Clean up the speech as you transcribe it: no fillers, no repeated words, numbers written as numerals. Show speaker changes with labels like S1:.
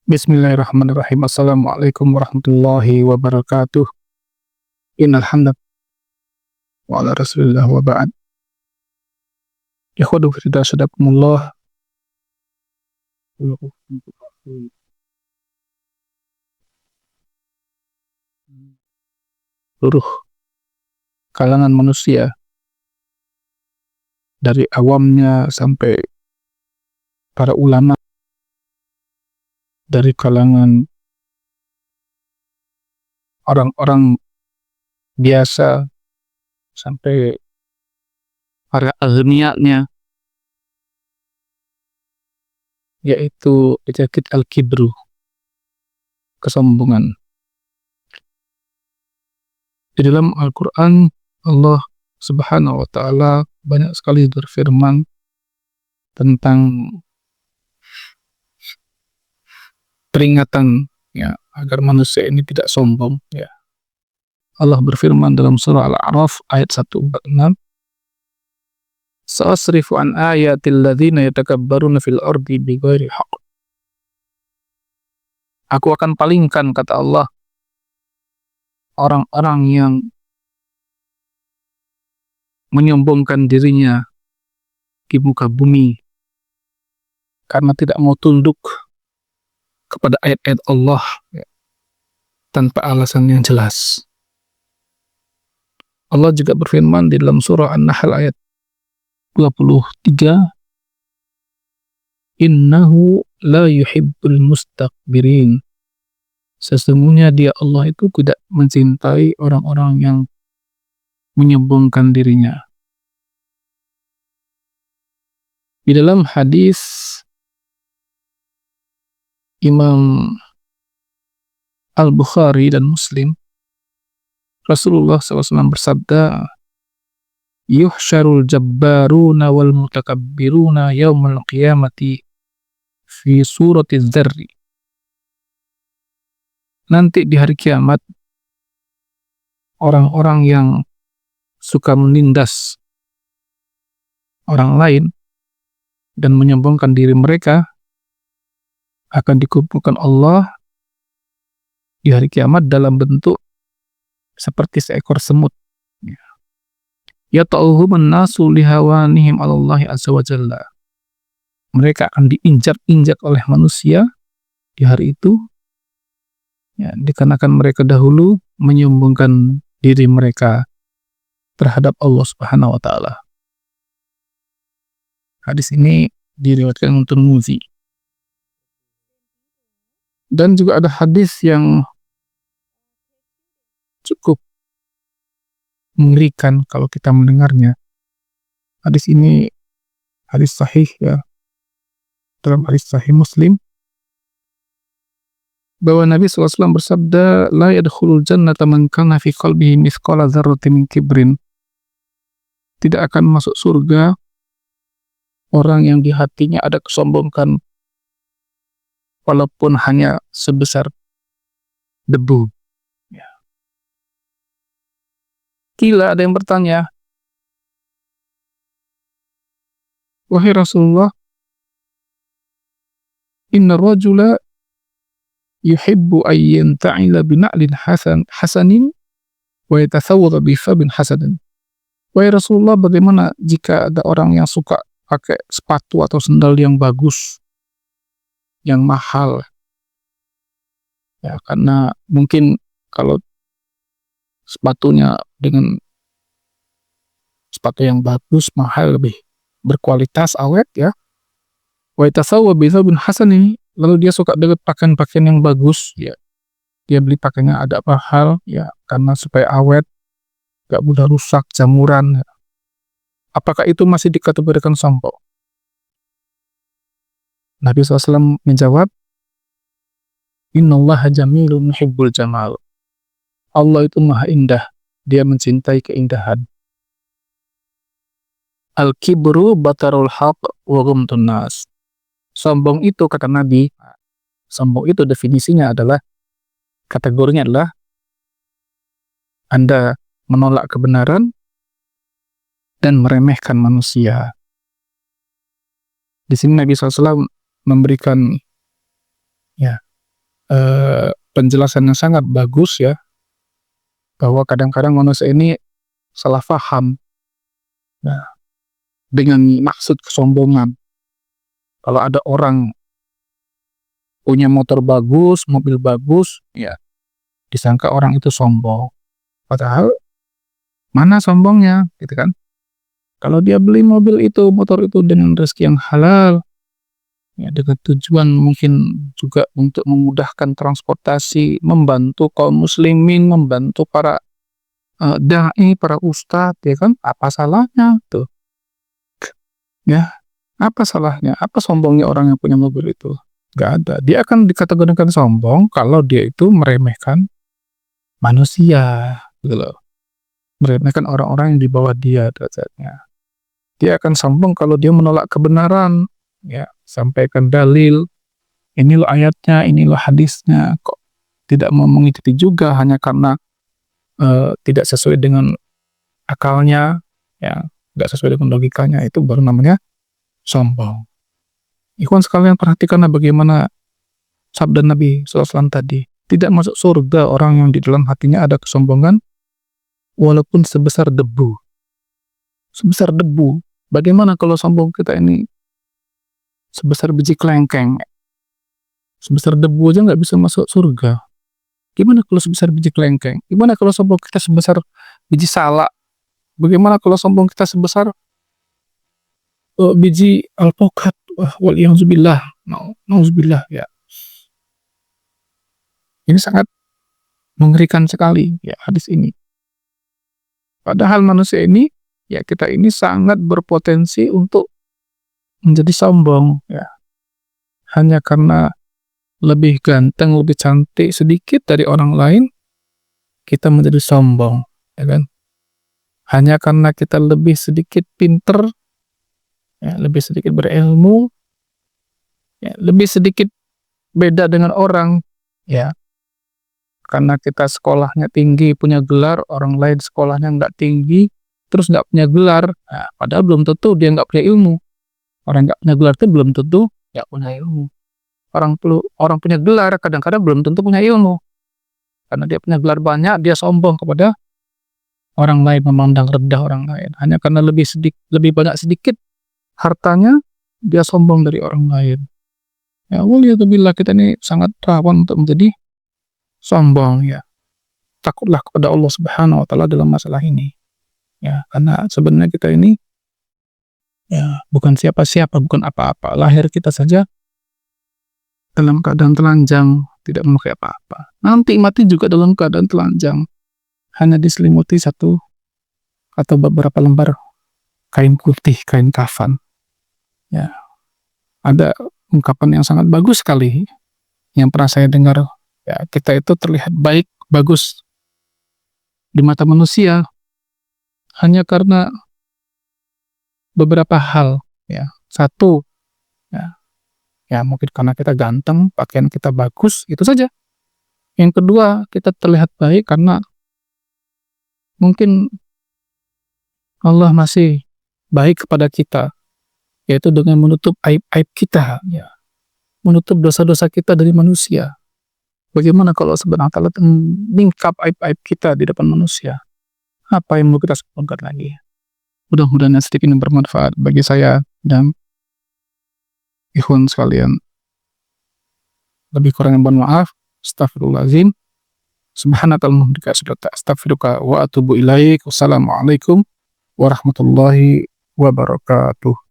S1: Bismillahirrahmanirrahim. Assalamualaikum warahmatullahi wabarakatuh. Innal hamda wa ala rasulillah wa ba'd. Ikhwatu fillah sadakumullah. Seluruh kalangan manusia, dari awamnya sampai para ulama, dari kalangan orang-orang biasa sampai para aghniyanya, yaitu penyakit al-kibru, kesombongan. Di dalam Al-Quran, Allah Subhanahu wa Ta'ala banyak sekali berfirman tentang peringatan, ya, agar manusia ini tidak sombong. Ya. Allah berfirman dalam surah Al-A'raf ayat 146, "Sa'asrifu an ayatil ladzina yatakabbaruna fil ardi bighairi haqq." Aku akan palingkan, kata Allah, orang-orang yang menyombongkan dirinya di muka bumi karena tidak mau tunduk kepada ayat-ayat Allah, ya, tanpa alasan yang jelas. Allah juga berfirman di dalam surah An-Nahl ayat 23, "Innahu la yuhibbul mustakbirin." Sesungguhnya dia, Allah, itu tidak mencintai orang-orang yang menyombongkan dirinya. Di dalam hadis Imam Al-Bukhari dan Muslim, Rasulullah SAW bersabda, "Yuhsyarul jabbaruna wal mutakabbiruna yawmal qiyamati fi surati dzarri." Nanti di hari kiamat, orang-orang yang suka menindas orang lain dan menyombongkan diri mereka akan dikumpulkan Allah di hari kiamat dalam bentuk seperti seekor semut. Yata'uhumun nasu lihawanihim 'alallahi azza wa jalla. Mereka akan diinjak-injak oleh manusia di hari itu, ya, dikarenakan mereka dahulu menyombongkan diri mereka terhadap Allah Subhanahu wa Ta'ala. Hadis ini diriwayatkan oleh Tirmidzi. Dan juga ada hadis yang cukup mengerikan kalau kita mendengarnya. Hadis ini hadis sahih, ya, dalam hadis sahih Muslim, bahwa Nabi SAW bersabda, "La yadkhulul jannata man kana fi qalbihi mithqala dzarratin min kibrin." Tidak akan masuk surga orang yang di hatinya ada kesombongan walaupun hanya sebesar debu. Ya. Kila, ada yang bertanya, "Wahai Rasulullah, inna rajula yuhibbu ayyan ta'ila bina'lin hasanin wa yatathawwada bi thabin hasanin." Wahai Rasulullah, bagaimana jika ada orang yang suka pakai sepatu atau sendal yang bagus, yang mahal? Ya, karena mungkin kalau sepatunya dengan sepatu yang bagus, mahal, lebih berkualitas, awet, ya. Wa yatasawwa bi thawbin hasanin, lalu dia suka dengan pakaian-pakaian yang bagus, ya. Dia beli pakaiannya ada mahal, ya, karena supaya awet, gak mudah rusak, jamuran. Apakah itu masih dikategorikan sombong? Nabi SAW menjawab, "Innallaha jamilun yuhibbul jamal." Allah itu maha indah, dia mencintai keindahan. "Al-kibru batarul haq wa ghamtun nas." Sombong itu, kata Nabi, sombong itu definisinya adalah, kategorinya adalah Anda menolak kebenaran dan meremehkan manusia. Di sini Nabi SAW memberikan, ya, penjelasan yang sangat bagus ya, bahwa kadang-kadang manusia ini salah paham, nah, dengan maksud kesombongan. Kalau ada orang punya motor bagus, mobil bagus, ya disangka orang itu sombong. Padahal mana sombongnya, gitu kan? Kalau dia beli mobil itu, motor itu dengan rezeki yang halal, ya dengan tujuan mungkin juga untuk memudahkan transportasi, membantu kaum muslimin, membantu para dai, para ustadz, ya kan? Apa salahnya tuh? Ya, apa salahnya? Apa sombongnya orang yang punya mobil itu? Gak ada. Dia akan dikategorikan sombong kalau dia itu meremehkan manusia, gitu loh. Meremehkan orang-orang yang di bawah dia derajatnya. Dia akan sombong kalau dia menolak kebenaran, ya, sampaikan dalil, ini loh ayatnya, ini loh hadisnya, kok tidak mau mengikuti juga hanya karena tidak sesuai dengan akalnya, ya, nggak sesuai dengan logikanya, itu baru namanya sombong. Ikhwan sekalian, perhatikanlah bagaimana sabda Nabi SAW tadi. Tidak masuk surga orang yang di dalam hatinya ada kesombongan, walaupun sebesar debu. Sebesar debu. Bagaimana kalau sombong kita ini sebesar biji kelengkeng? Sebesar debu aja nggak bisa masuk surga. Gimana kalau sebesar biji kelengkeng? Gimana kalau sombong kita sebesar biji salak? Bagaimana kalau sombong kita sebesar biji alpukat? Waliyahzubillah. Nauzubillah, ya. Ini sangat mengerikan sekali, ya, hadis ini. Padahal manusia ini, ya, kita ini sangat berpotensi untuk menjadi sombong, ya. Hanya karena lebih ganteng, lebih cantik sedikit dari orang lain, kita menjadi sombong, ya kan? Hanya karena kita lebih sedikit pinter, ya, lebih sedikit berilmu, ya, lebih sedikit beda dengan orang, ya. Karena kita sekolahnya tinggi, punya gelar, orang lain sekolahnya nggak tinggi, terus nggak punya gelar, nah, padahal belum tentu dia nggak punya ilmu. Orang nggak punya gelar itu belum tentu nggak punya ilmu. Orang punya gelar kadang-kadang belum tentu punya ilmu. Karena dia punya gelar banyak, dia sombong kepada orang lain, memandang rendah orang lain. Hanya karena lebih banyak sedikit hartanya, dia sombong dari orang lain. Ya, waliyadzubillah, kita ini sangat rawan untuk menjadi sombong, ya. Takutlah kepada Allah Subhanahu wa Ta'ala dalam masalah ini. Ya, karena sebenarnya kita ini, ya, bukan siapa-siapa, bukan apa-apa. Lahir kita saja dalam keadaan telanjang, tidak memakai apa-apa. Nanti mati juga dalam keadaan telanjang, hanya diselimuti satu atau beberapa lembar kain putih, kain kafan. Ya, ada ungkapan yang sangat bagus sekali yang pernah saya dengar. Ya, kita itu terlihat baik, bagus di mata manusia hanya karena beberapa hal. Ya, satu, ya mungkin karena kita ganteng, pakaian kita bagus, itu saja. Yang kedua, kita terlihat baik karena mungkin Allah masih baik kepada kita, yaitu dengan menutup aib-aib kita, ya, menutup dosa-dosa kita dari manusia. Bagaimana kalau sebenarnya Allah meningkap aib-aib kita di depan manusia? Apa yang mau kita sembunyikan lagi? Mudah-mudahan sedikit ini bermanfaat bagi saya dan ikhwan sekalian. Lebih kurang yang mohon maaf. Astaghfirullahaladzim. Subhanakallahumma astaghfiruka wa atubu ilaik. Wassalamualaikum warahmatullahi wabarakatuh.